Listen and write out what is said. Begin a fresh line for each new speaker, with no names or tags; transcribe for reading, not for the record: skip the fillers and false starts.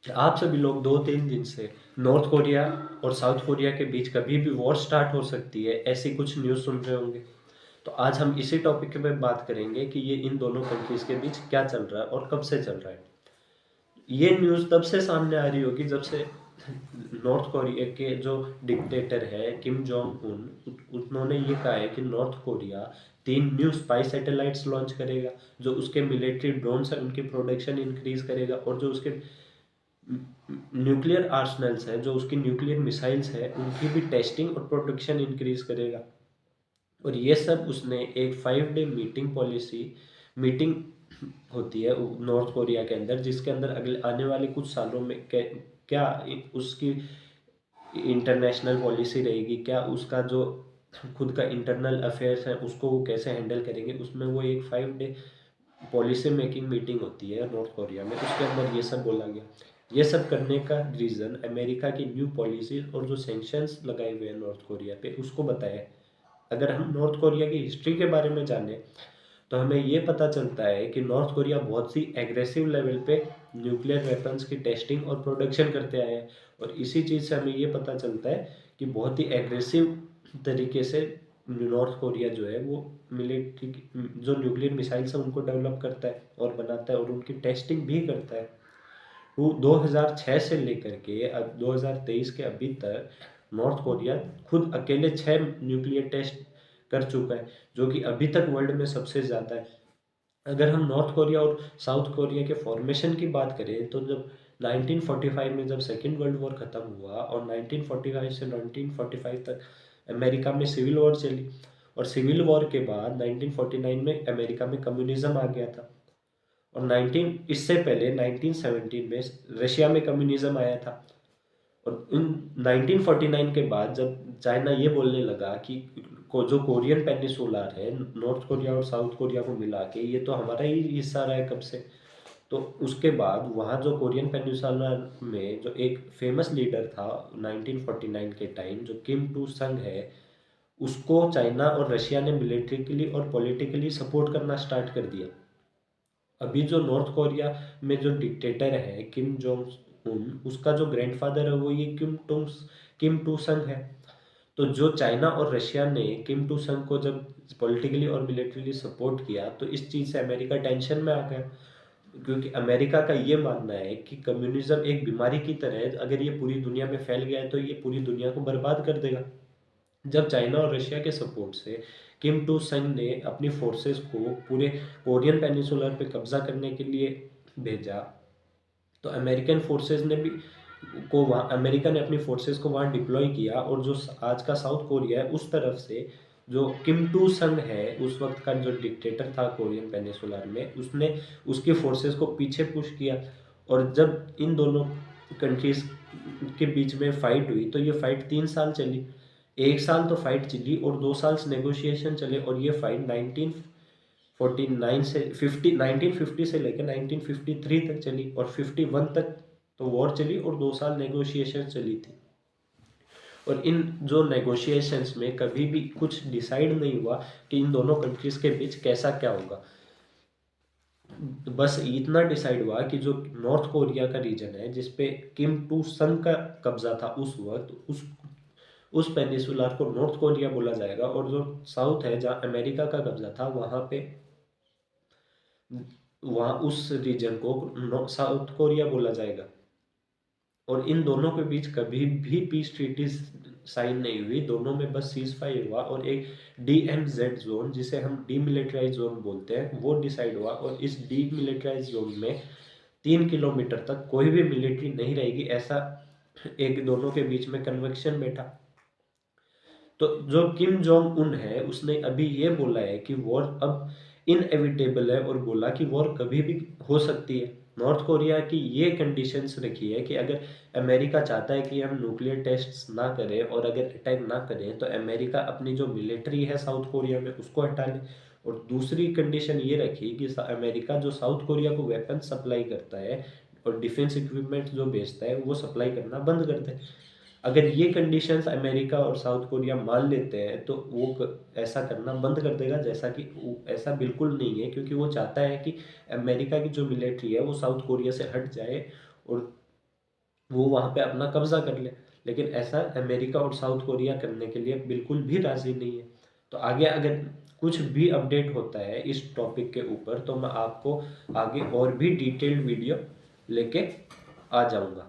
आप सभी लोग 2-3 दिन से नॉर्थ कोरिया और साउथ कोरिया के बीच कभी भी वॉर स्टार्ट हो सकती है, ऐसी कुछ न्यूज़ सुन रहे होंगे। तो आज हम इसी टॉपिक पे बात करेंगे कि ये इन दोनों कंट्रीज़ के बीच क्या चल रहा है और कब से चल रहा है। ये न्यूज़ तब से सामने आ रही होगी जब से नॉर्थ कोरिया के जो डिक्टेटर है किम जोंग उन, उन्होंने ये कहा है कि north Korea 3 new spy satellites launch करेगा, जो उसके मिलिट्री ड्रोन्स है उनकी प्रोडक्शन इंक्रीज करेगा, और जो उसके न्यूक्लियर आर्सनल्स है, जो उसकी न्यूक्लियर मिसाइल्स है, उनकी भी टेस्टिंग और प्रोटेक्शन इंक्रीज करेगा। और ये सब उसने एक 5 डे मीटिंग पॉलिसी मीटिंग होती है नॉर्थ कोरिया के अंदर, जिसके अंदर अगले आने वाले कुछ सालों में क्या उसकी इंटरनेशनल पॉलिसी रहेगी, क्या उसका जो खुद का इंटरनल अफेयर्स है उसको वो कैसे हैंडल करेंगे, उसमें वो एक 5 डे पॉलिसी मेकिंग मीटिंग होती है नॉर्थ कोरिया में, उसके अंदर ये सब बोला गया। ये सब करने का रीज़न अमेरिका की न्यू पॉलिसीज और जो सैंक्शंस लगाए हुए हैं नॉर्थ कोरिया पे उसको बताया है। अगर हम नॉर्थ कोरिया की हिस्ट्री के बारे में जानें तो हमें ये पता चलता है कि नॉर्थ कोरिया बहुत सी एग्रेसिव लेवल पे न्यूक्लियर वेपन्स की टेस्टिंग और प्रोडक्शन करते आए हैं। और इसी चीज़ से हमें ये पता चलता है कि बहुत ही एग्रेसिव तरीके से नॉर्थ कोरिया जो है वो मिलिट्री जो न्यूक्लियर मिसाइल्स हैं उनको डेवलप करता है और बनाता है और उनकी टेस्टिंग भी करता है। वो 2006 से लेकर के अब 2023 के अभी तक नॉर्थ कोरिया खुद अकेले 6 न्यूक्लियर टेस्ट कर चुका है, जो कि अभी तक वर्ल्ड में सबसे ज़्यादा है। अगर हम नॉर्थ कोरिया और साउथ कोरिया के फॉर्मेशन की बात करें तो जब 1945 में जब सेकेंड वर्ल्ड वॉर ख़त्म हुआ और 1945 से 1945 तक अमेरिका में सिविल वॉर चली, और सिविल वॉर के बाद 1949 में अमेरिका में कम्युनिज्म आ गया था, और 19 इससे पहले 1917 में रशिया में कम्युनिज्म आया था। और इन 1949 के बाद जब चाइना ये बोलने लगा कि जो कोरियन पेनिसुलर है नॉर्थ कोरिया और साउथ कोरिया को मिला के ये तो हमारा ही हिस्सा रहा है कब से, तो उसके बाद वहाँ जो कोरियन पेनिसुलर में जो एक फेमस लीडर था 1949 के टाइम जो किम टू संग है, उसको चाइना और रशिया ने मिलिट्रिकली और पॉलिटिकली सपोर्ट करना स्टार्ट कर दिया। अभी जो नॉर्थ कोरिया में जो डिक्टेटर है किम जोंग उन, उसका जो ग्रैंडफादर है वो ये किम टू संग है। तो जो चाइना और रशिया ने किम टू संग को जब पॉलिटिकली और मिलिट्रीली सपोर्ट किया तो इस चीज़ से अमेरिका टेंशन में आ गया, क्योंकि अमेरिका का ये मानना है कि कम्युनिज्म एक बीमारी की तरह है, अगर ये पूरी दुनिया में फैल गया है तो ये पूरी दुनिया को बर्बाद कर देगा। जब चाइना और रशिया के सपोर्ट से किम टू संग ने अपनी फोर्सेस को पूरे कोरियन पेनिसुलर पे कब्जा करने के लिए भेजा, तो अमेरिकन फोर्सेस ने भी को वहाँ अमेरिका ने अपनी फोर्सेस को वहाँ डिप्लॉय किया, और जो आज का साउथ कोरिया है उस तरफ से जो किम टू संग है उस वक्त का जो डिक्टेटर था कोरियन पेनिसुलर में, उसने उसकी फोर्सेस को पीछे पुश किया। और जब इन दोनों कंट्रीज के बीच में फाइट हुई तो ये फाइट 3 साल चली। 1 साल तो फाइट चली और 2 साल नेगोशिएशन चले, और ये फाइट 1949 से 1950 से लेकर 1953 तक चली, और 51 तक तो वॉर चली और 2 साल नेगोशिएशन चली थी। और इन जो नेगोशिएशंस में कभी भी कुछ डिसाइड नहीं हुआ कि इन दोनों कंट्रीज के बीच कैसा क्या होगा। बस इतना डिसाइड हुआ कि जो नॉर्थ कोरिया का रीजन है जिसपे किम टू संग का कब्जा था उस वक्त, उस पेनिसुलर को नॉर्थ कोरिया बोला जाएगा, और जो साउथ है जहाँ अमेरिका का कब्जा था वहाँ पे वहाँ उस रीजन को साउथ कोरिया बोला जाएगा। और इन दोनों के बीच कभी भी पीस ट्रीटी साइन नहीं हुई, दोनों में बस सीज फायर हुआ और एक DMZ जोन जिसे हम डीमिलिटराइज जोन बोलते हैं वो डिसाइड हुआ, और इस डीमिलिटराइज जोन में 3 किलोमीटर तक कोई भी मिलिट्री नहीं रहेगी, ऐसा एक दोनों के बीच में कन्वेक्शन बैठा। तो जो किम जोंग उन है उसने अभी ये बोला है कि वॉर अब इनएविटेबल है, और बोला कि वॉर कभी भी हो सकती है। नॉर्थ कोरिया की ये कंडीशंस रखी है कि अगर अमेरिका चाहता है कि हम न्यूक्लियर टेस्ट्स ना करें और अगर अटैक ना करें तो अमेरिका अपनी जो मिलिट्री है साउथ कोरिया में उसको हटा ले। और दूसरी कंडीशन ये रखी कि अमेरिका जो साउथ कोरिया को वेपन सप्लाई करता है और डिफेंस इक्विपमेंट जो बेचता है वो सप्लाई करना बंद कर दे। अगर ये कंडीशंस अमेरिका और साउथ कोरिया मान लेते हैं तो वो ऐसा करना बंद कर देगा, जैसा कि ऐसा बिल्कुल नहीं है, क्योंकि वो चाहता है कि अमेरिका की जो मिलिट्री है वो साउथ कोरिया से हट जाए और वो वहाँ पे अपना कब्जा कर ले। लेकिन ऐसा अमेरिका और साउथ कोरिया करने के लिए बिल्कुल भी राजी नहीं है। तो आगे अगर कुछ भी अपडेट होता है इस टॉपिक के ऊपर तो मैं आपको आगे और भी डिटेल्ड वीडियो लेके आ जाऊँगा।